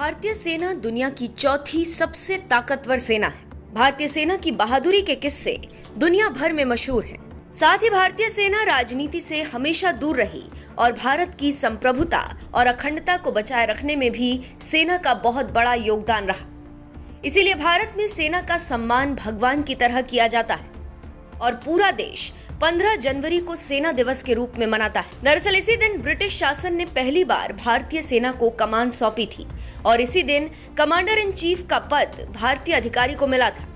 भारतीय सेना दुनिया की चौथी सबसे ताकतवर सेना है। भारतीय सेना की बहादुरी के किस्से दुनिया भर में मशहूर हैं। साथ ही भारतीय सेना राजनीति से हमेशा दूर रही और भारत की संप्रभुता और अखंडता को बचाए रखने में भी सेना का बहुत बड़ा योगदान रहा। इसीलिए भारत में सेना का सम्मान भगवान की तरह किया जाता है और पूरा देश 15 जनवरी को सेना दिवस के रूप में मनाता है। दरअसल इसी दिन ब्रिटिश शासन ने पहली बार भारतीय सेना को कमान सौंपी थी और इसी दिन कमांडर इन चीफ का पद भारतीय अधिकारी को मिला था।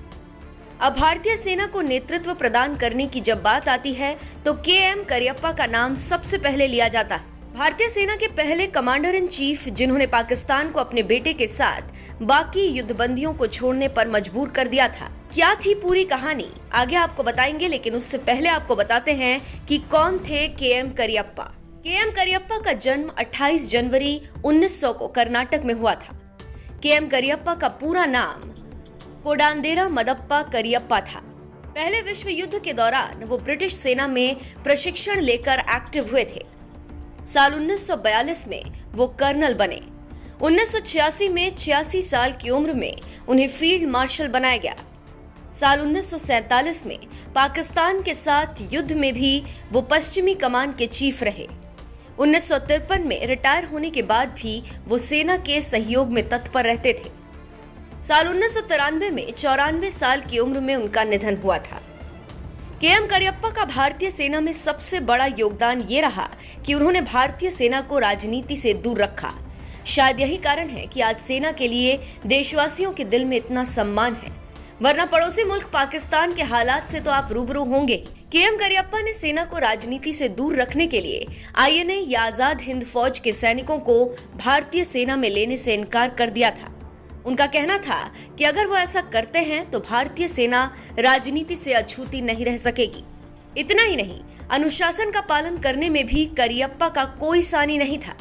अब भारतीय सेना को नेतृत्व प्रदान करने की जब बात आती है तो के.एम. करियप्पा का नाम सबसे पहले लिया जाता है। भारतीय सेना के पहले कमांडर इन चीफ जिन्होंने पाकिस्तान को अपने बेटे के साथ बाकी युद्धबंदियों को छोड़ने पर मजबूर कर दिया था। क्या थी पूरी कहानी आगे आपको बताएंगे, लेकिन उससे पहले आपको बताते हैं कि कौन थे के.एम. करियप्पा। के.एम. करियप्पा का जन्म 28 जनवरी 1900 को कर्नाटक में हुआ था। के.एम. करियप्पा का पूरा नाम कोडांदेरा मदप्पा करियप्पा था। पहले विश्व युद्ध के दौरान वो ब्रिटिश सेना में प्रशिक्षण लेकर एक्टिव हुए थे। साल 1942 में वो कर्नल बने। 1986 में 86 साल की उम्र में उन्हें फील्ड मार्शल बनाया गया। साल 1947 में पाकिस्तान के साथ युद्ध में भी वो पश्चिमी कमान के चीफ रहे। 1953 में रिटायर होने के बाद भी वो सेना के सहयोग में तत्पर रहते थे। साल 1993 में 94 साल की उम्र में उनका निधन हुआ था। के.एम. करियप्पा का भारतीय सेना में सबसे बड़ा योगदान ये रहा कि उन्होंने भारतीय सेना को राजनीति से दूर रखा। शायद यही कारण है कि आज सेना के लिए देशवासियों के दिल में इतना सम्मान है, वरना पड़ोसी मुल्क पाकिस्तान के हालात से तो आप रूबरू होंगे। के.एम. करियप्पा ने सेना को राजनीति से दूर रखने के लिए आईएनए या आजाद हिंद फौज के सैनिकों को भारतीय सेना में लेने से इनकार कर दिया था। उनका कहना था कि अगर वो ऐसा करते हैं तो भारतीय सेना राजनीति से अछूती नहीं रह सकेगी। इतना ही नहीं, अनुशासन का पालन करने में भी करियप्पा का कोई सानी नहीं था।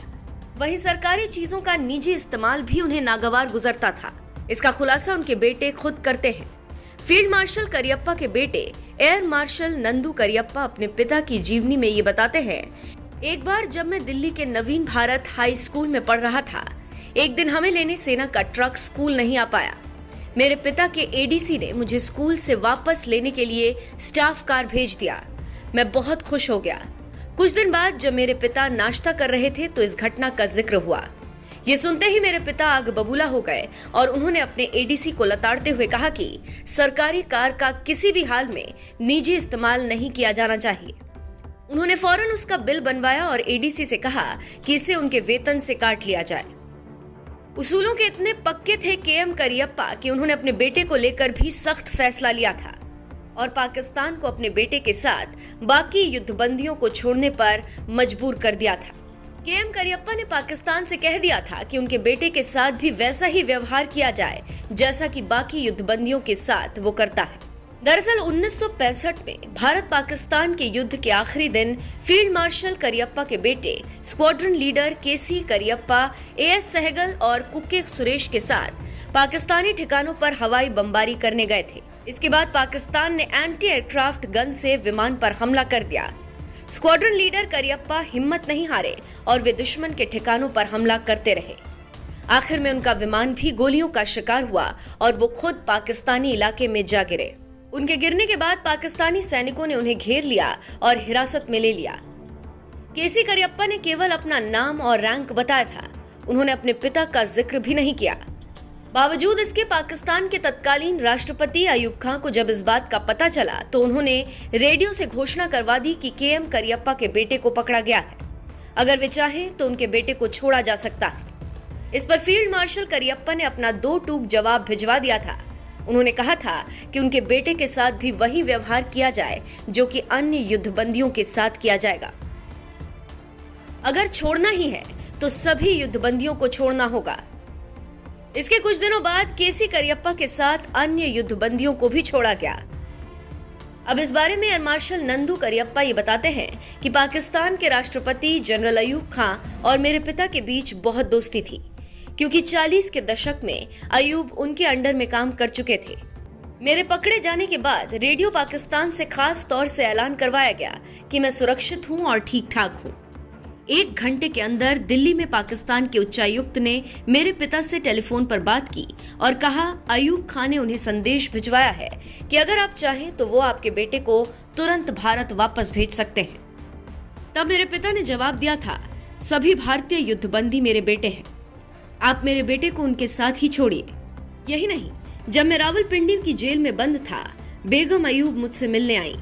वहीं सरकारी चीजों का निजी इस्तेमाल भी उन्हें नागवार गुजरता था। इसका खुलासा उनके बेटे खुद करते हैं। फील्ड मार्शल करियप्पा के बेटे एयर मार्शल नंदू करियप्पा अपने पिता की जीवनी में ये बताते हैं, एक बार जब मैं दिल्ली के नवीन भारत हाई स्कूल में पढ़ रहा था, एक दिन हमें लेने सेना का ट्रक स्कूल नहीं आ पाया। मेरे पिता के एडीसी ने मुझे स्कूल से वापस लेने के लिए स्टाफ कार भेज दिया। मैं बहुत खुश हो गया। कुछ दिन बाद जब मेरे पिता नाश्ता कर रहे थे तो इस घटना का जिक्र हुआ। ये सुनते ही मेरे पिता आग बबूला हो गए और उन्होंने अपने एडीसी को लताड़ते हुए कहा कि सरकारी कार का किसी भी हाल में निजी इस्तेमाल नहीं किया जाना चाहिए। उन्होंने फौरन उसका बिल बनवाया और एडीसी से कहा कि इसे उनके वेतन से काट लिया जाए। उसूलों के इतने पक्के थे के.एम. करियप्पा कि उन्होंने अपने बेटे को लेकर भी सख्त फैसला लिया था और पाकिस्तान को अपने बेटे के साथ बाकी युद्धबंदियों को छोड़ने पर मजबूर कर दिया था। के.एम. करियप्पा ने पाकिस्तान से कह दिया था कि उनके बेटे के साथ भी वैसा ही व्यवहार किया जाए जैसा कि बाकी युद्धबंदियों के साथ वो करता है। दरअसल 1965 में भारत पाकिस्तान के युद्ध के आखिरी दिन फील्ड मार्शल करियप्पा के बेटे squadron leader K C. Cariappa, A S. Sehgal और कुक्के सुरेश के साथ पाकिस्तानी ठिकानों पर हवाई बमबारी करने गए थे। इसके बाद पाकिस्तान ने एंटी एयरक्राफ्ट गन से विमान पर हमला कर दिया। स्क्वाड्रन लीडर करियप्पा हिम्मत नहीं हारे और वे दुश्मन के ठिकानों पर हमला करते रहे। आखिर में उनका विमान भी गोलियों का शिकार हुआ और वो खुद पाकिस्तानी इलाके में जा गिरे। उनके गिरने के बाद पाकिस्तानी सैनिकों ने उन्हें घेर लिया और हिरासत में ले लिया। के.सी. करियप्पा ने केवल अपना नाम और रैंक बताया था। उन्होंने अपने पिता का जिक्र भी नहीं किया। बावजूद इसके पाकिस्तान के तत्कालीन राष्ट्रपति अयूब खान को जब इस बात का पता चला तो उन्होंने रेडियो से घोषणा करवा दी कि के.एम. करियप्पा के बेटे को पकड़ा गया है। अगर वे चाहें तो उनके बेटे को छोड़ा जा सकता है। इस पर फील्ड मार्शल करियप्पा ने अपना 2 टूक जवाब भिजवा दिया था। उन्होंने कहा था कि उनके बेटे के साथ भी वही व्यवहार किया जाए जो कि अन्य युद्धबंदियों के साथ किया जाएगा। अगर छोड़ना ही है तो सभी युद्धबंदियों को छोड़ना होगा। इसके कुछ दिनों बाद के.सी. करियप्पा के साथ अन्य युद्धबंदियों को भी छोड़ा गया। अब इस बारे में एयर मार्शल नंदू करियप्पा ये बताते हैं कि पाकिस्तान के राष्ट्रपति जनरल अयूब खान और मेरे पिता के बीच बहुत दोस्ती थी, क्योंकि 40 के दशक में अयूब उनके अंडर में काम कर चुके थे। मेरे पकड़े जाने के बाद रेडियो पाकिस्तान से खास तौर से ऐलान करवाया गया कि मैं सुरक्षित हूं और ठीक ठाक हूं। 1 घंटे के अंदर दिल्ली में पाकिस्तान के उच्चायुक्त ने मेरे पिता से टेलीफोन पर बात की और कहा अयूब खान ने उन्हें संदेश भिजवाया है कि अगर आप चाहें तो वो आपके बेटे को तुरंत भारत वापस भेज सकते हैं। तब मेरे पिता ने जवाब दिया था, सभी भारतीय युद्धबंदी मेरे बेटे हैं, आप मेरे बेटे को उनके साथ ही छोड़िए। यही नहीं, जब मैं रावलपिंडी की जेल में बंद था, बेगम अयूब मुझसे मिलने आई।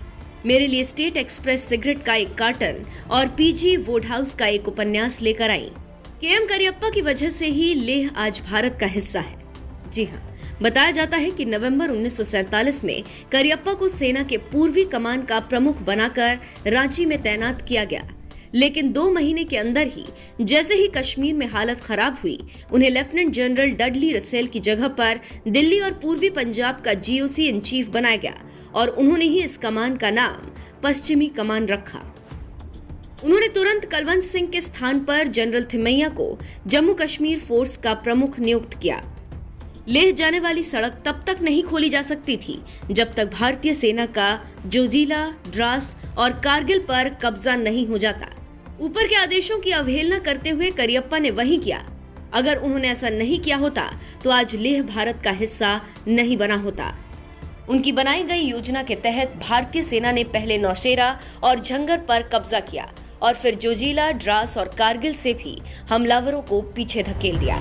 मेरे लिए स्टेट एक्सप्रेस सिगरेट का एक कार्टन और पीजी वुडहाउस का एक उपन्यास लेकर आई। केएम करियप्पा की वजह से ही लेह आज भारत का हिस्सा है। जी हाँ, बताया जाता है कि नवंबर 1947 में करियप्पा को सेना के पूर्वी कमान का प्रमुख बनाकर रांची में तैनात किया गया, लेकिन 2 महीने के अंदर ही जैसे ही कश्मीर में हालत खराब हुई, उन्हें लेफ्टिनेंट जनरल डडली रसेल की जगह पर दिल्ली और पूर्वी पंजाब का जीओसी इन चीफ बनाया गया और उन्होंने ही इस कमान का नाम पश्चिमी कमान रखा। उन्होंने तुरंत कुलवंत सिंह के स्थान पर जनरल थिमैया को जम्मू कश्मीर फोर्स का प्रमुख नियुक्त किया। लेह जाने वाली सड़क तब तक नहीं खोली जा सकती थी जब तक भारतीय सेना का जोजिला, द्रास और कारगिल पर कब्जा नहीं हो जाता। ऊपर के आदेशों की अवहेलना करते हुए करियप्पा ने वही किया। अगर उन्होंने ऐसा नहीं किया होता तो आज लेह भारत का हिस्सा नहीं बना होता। उनकी बनाई गई योजना के तहत भारतीय सेना ने पहले नौशेरा और झंगर पर कब्जा किया और फिर जोजिला, द्रास और कारगिल से भी हमलावरों को पीछे धकेल दिया।